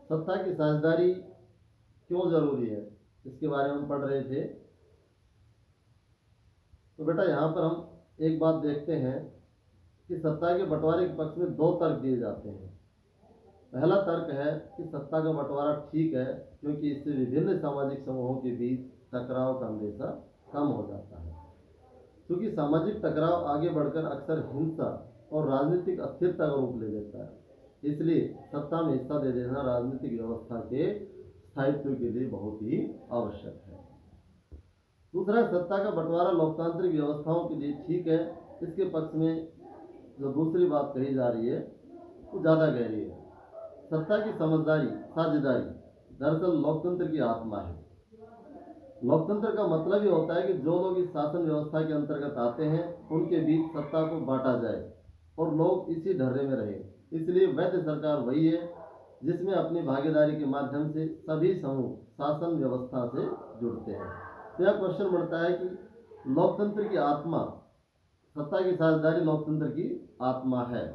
सत्ता की साझेदारी क्यों जरूरी है, इसके बारे में हम पढ़ रहे थे। तो बेटा यहाँ पर हम एक बात देखते हैं कि सत्ता के बंटवारे के पक्ष में दो तर्क दिए जाते हैं। पहला तर्क है कि सत्ता का बंटवारा ठीक है क्योंकि इससे विभिन्न सामाजिक समूहों के बीच टकराव का अंदेशा कम हो जाता है। क्योंकि सामाजिक टकराव आगे बढ़कर अक्सर हिंसा और राजनीतिक अस्थिरता का रूप ले लेता है, इसलिए सत्ता में हिस्सा दे देना राजनीतिक व्यवस्था के स्थायित्व के लिए बहुत ही आवश्यक है। दूसरा, सत्ता का बंटवारा लोकतांत्रिक व्यवस्थाओं के लिए ठीक है। इसके पक्ष में जो दूसरी बात कही जा रही है वो ज़्यादा गहरी है। सत्ता की समझदारी साझेदारी दरअसल लोकतंत्र की आत्मा है। लोकतंत्र का मतलब ही होता है कि जो लोग इस शासन व्यवस्था के अंतर्गत आते हैं उनके बीच सत्ता को बांटा जाए और लोग इसी ढर्रे में रहे। इसलिए वैध सरकार वही है जिसमें अपनी भागीदारी के माध्यम से सभी समूह शासन व्यवस्था से जुड़ते हैं। तो यह क्वेश्चन बढ़ता है कि लोकतंत्र की आत्मा, सत्ता की साझेदारी लोकतंत्र की आत्मा है।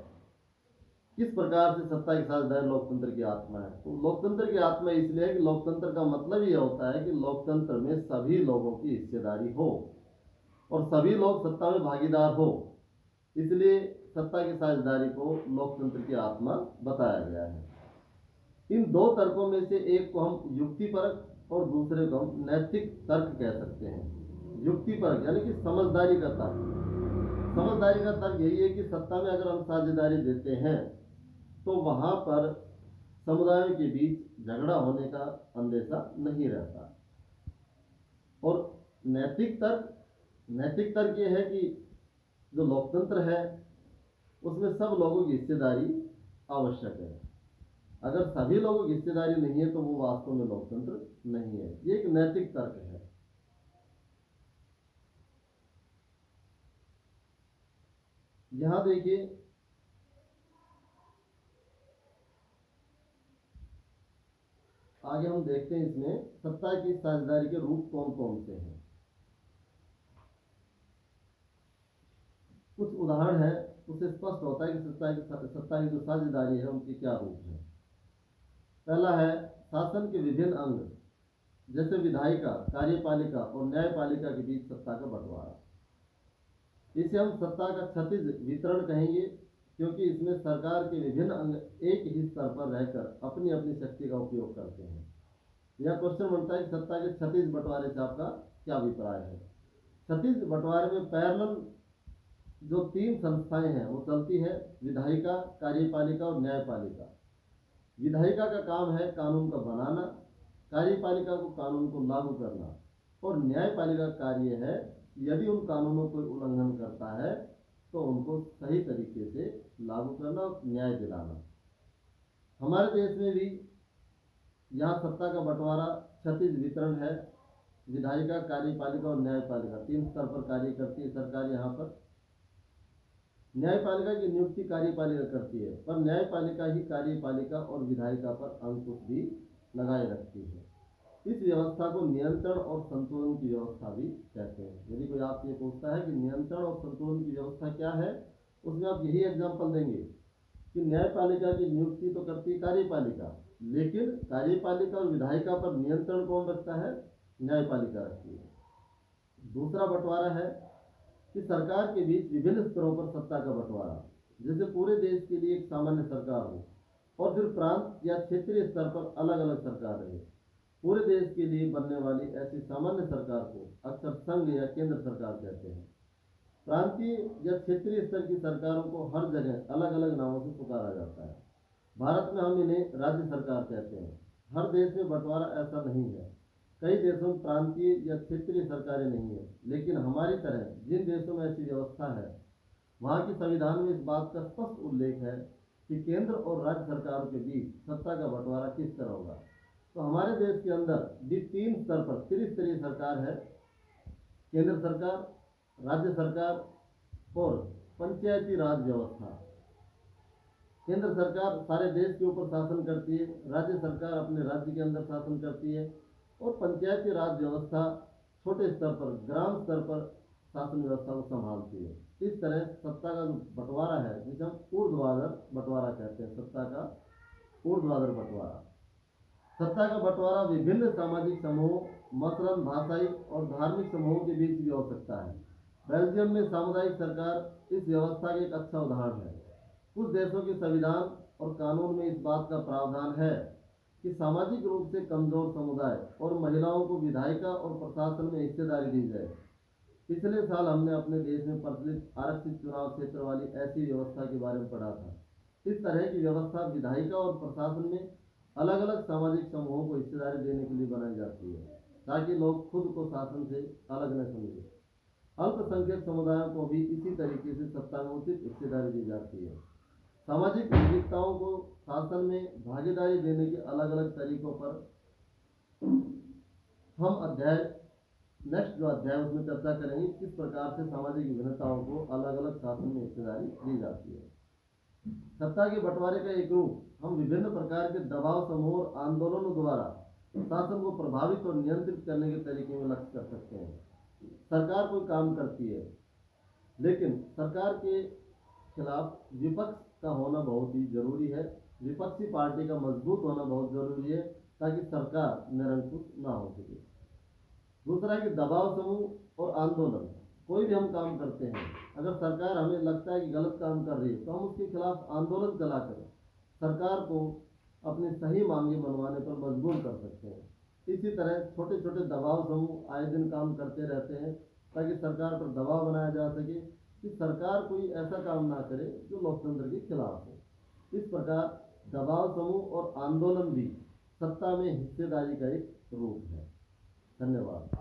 किस प्रकार से सत्ता की साझेदारी लोकतंत्र की आत्मा है? तो लोकतंत्र की आत्मा इसलिए है कि लोकतंत्र का मतलब ये होता है कि लोकतंत्र में सभी लोगों की हिस्सेदारी हो और सभी लोग सत्ता में भागीदार हो। इसलिए सत्ता की साझेदारी को लोकतंत्र की आत्मा बताया गया है। इन दो तर्कों में से एक को हम युक्तिपरक और दूसरे को हम नैतिक तर्क कह सकते हैं। युक्तिपरक यानी कि समझदारी का तर्क। समझदारी का तर्क यही है कि सत्ता में अगर हम साझेदारी देते हैं तो वहां पर समुदायों के बीच झगड़ा होने का अंदेशा नहीं रहता। और नैतिक तर्क ये है कि जो लोकतंत्र है उसमें सब लोगों की हिस्सेदारी आवश्यक है। अगर सभी लोगों की हिस्सेदारी नहीं है तो वो वास्तव में लोकतंत्र नहीं है। ये एक नैतिक तर्क है। यहां देखिए, आगे हम देखते हैं इसमें सत्ता की साझेदारी के रूप कौन कौन से हैं। कुछ उदाहरण है, उससे स्पष्ट होता है कि सत्ता की जो साझेदारी है उनके क्या रूप है। पहला है शासन के विभिन्न अंग, जैसे विधायिका, कार्यपालिका और न्यायपालिका के बीच सत्ता का बंटवारा। इसे हम सत्ता का क्षतिज वितरण कहेंगे क्योंकि इसमें सरकार के विभिन्न अंग एक ही स्तर पर रहकर अपनी अपनी शक्ति का उपयोग करते हैं। यह क्वेश्चन बनता है कि सत्ता के क्षतिज बंटवारे से आपका क्या अभिप्राय है। क्षतिज बंटवारे में पैरेलल जो तीन संस्थाएं हैं वो चलती है, विधायिका, कार्यपालिका और न्यायपालिका। विधायिका का काम है कानून का बनाना, कार्यपालिका को कानून को लागू करना और न्यायपालिका का कार्य है यदि उन कानूनों को उल्लंघन करता है तो उनको सही तरीके से लागू करना और न्याय दिलाना। हमारे देश में भी यहाँ सत्ता का बंटवारा क्षतिज वितरण है। विधायिका, कार्यपालिका और न्यायपालिका तीन स्तर पर कार्य करती है सरकार। यहाँ पर न्यायपालिका की नियुक्ति कार्यपालिका करती है, पर न्यायपालिका ही कार्यपालिका और विधायिका पर अंकुश भी लगाए रखती है। इस व्यवस्था को नियंत्रण और संतुलन की व्यवस्था भी कहते हैं। यदि कोई आपसे ये पूछता है कि नियंत्रण और संतुलन की व्यवस्था क्या है, उसमें आप यही एग्जाम्पल देंगे कि न्यायपालिका की नियुक्ति तो करती है कार्यपालिका, लेकिन कार्यपालिका और विधायिका पर नियंत्रण कौन रखता है? न्यायपालिका रखती है। दूसरा बंटवारा है कि सरकार के बीच विभिन्न स्तरों पर सत्ता का बंटवारा, जैसे पूरे देश के लिए एक सामान्य सरकार हो और फिर प्रांत या क्षेत्रीय स्तर पर अलग अलग सरकार रहे। पूरे देश के लिए बनने वाली ऐसी सामान्य सरकार को अक्सर संघ या केंद्र सरकार कहते हैं। प्रांतीय या क्षेत्रीय स्तर की सरकारों को हर जगह अलग अलग नामों से पुकारा जाता है। भारत में हम इन्हें राज्य सरकार कहते हैं। हर देश में बंटवारा ऐसा नहीं है। कई देशों में प्रांतीय या क्षेत्रीय सरकारें नहीं है, लेकिन हमारी तरह जिन देशों में ऐसी व्यवस्था है वहाँ की संविधान में इस बात का स्पष्ट उल्लेख है कि केंद्र और राज्य सरकारों के बीच सत्ता का बंटवारा किस तरह होगा। तो हमारे देश के अंदर भी तीन स्तर पर त्रिस्तरीय सरकार है, केंद्र सरकार, राज्य सरकार और पंचायती राज व्यवस्था। केंद्र सरकार सारे देश के ऊपर शासन करती है, राज्य सरकार अपने राज्य के अंदर शासन करती है और पंचायती राज व्यवस्था छोटे स्तर पर, ग्राम स्तर पर शासन व्यवस्था को संभालती है। इस तरह सत्ता का जो बंटवारा है जिसे हम ऊर्ध्वाधर बंटवारा कहते हैं, सत्ता का ऊर्ध्वाधर बंटवारा। सत्ता का बंटवारा विभिन्न सामाजिक समूहों, मसलन भाषाई और धार्मिक समूहों के बीच भी हो सकता है। बेल्जियम में सामुदायिक सरकार इस व्यवस्था का एक अच्छा उदाहरण है। कुछ देशों के संविधान और कानून में इस बात का प्रावधान है कि सामाजिक रूप से कमजोर समुदाय और महिलाओं को विधायिका और प्रशासन में हिस्सेदारी दी जाए। पिछले साल हमने अपने देश में प्रचलित आरक्षित चुनाव क्षेत्र वाली ऐसी व्यवस्था के बारे में पढ़ा था। इस तरह की व्यवस्था विधायिका और प्रशासन में अलग अलग सामाजिक समूहों को हिस्सेदारी देने के लिए बनाई जाती है, ताकि लोग खुद को शासन से अलग न समझें। अल्पसंख्यक समुदायों को भी इसी तरीके से सत्ता में उचित हिस्सेदारी दी जाती है। सामाजिक विविधताओं को शासन में भागीदारी देने के अलग अलग तरीकों पर हम नेक्स्ट जो अध्याय उसमें चर्चा करेंगे किस प्रकार से सामाजिक विभिन्नताओं को अलग अलग शासन में हिस्सेदारी दी जाती है। सत्ता के बंटवारे का एक रूप हम विभिन्न प्रकार के दबाव समूह और आंदोलनों द्वारा शासन को प्रभावित और नियंत्रित करने के तरीके में लक्ष्य कर सकते हैं। सरकार कोई काम करती है, लेकिन सरकार के खिलाफ विपक्ष का होना बहुत ही जरूरी है। विपक्षी पार्टी का मजबूत होना बहुत जरूरी है, ताकि सरकार निरंकुश ना हो सके। दूसरा है कि दबाव समूह और आंदोलन। कोई भी हम काम करते हैं, अगर सरकार हमें लगता है कि गलत काम कर रही है, तो हम उसके खिलाफ आंदोलन चलाकर सरकार को अपनी सही मांगे मनवाने पर मजबूर कर सकते हैं। इसी तरह छोटे छोटे दबाव समूह आए दिन काम करते रहते हैं, ताकि सरकार पर दबाव बनाया जा सके कि सरकार कोई ऐसा काम ना करे जो लोकतंत्र के खिलाफ हो। इस प्रकार दबाव समूह और आंदोलन भी सत्ता में हिस्सेदारी का एक रूप है। धन्यवाद।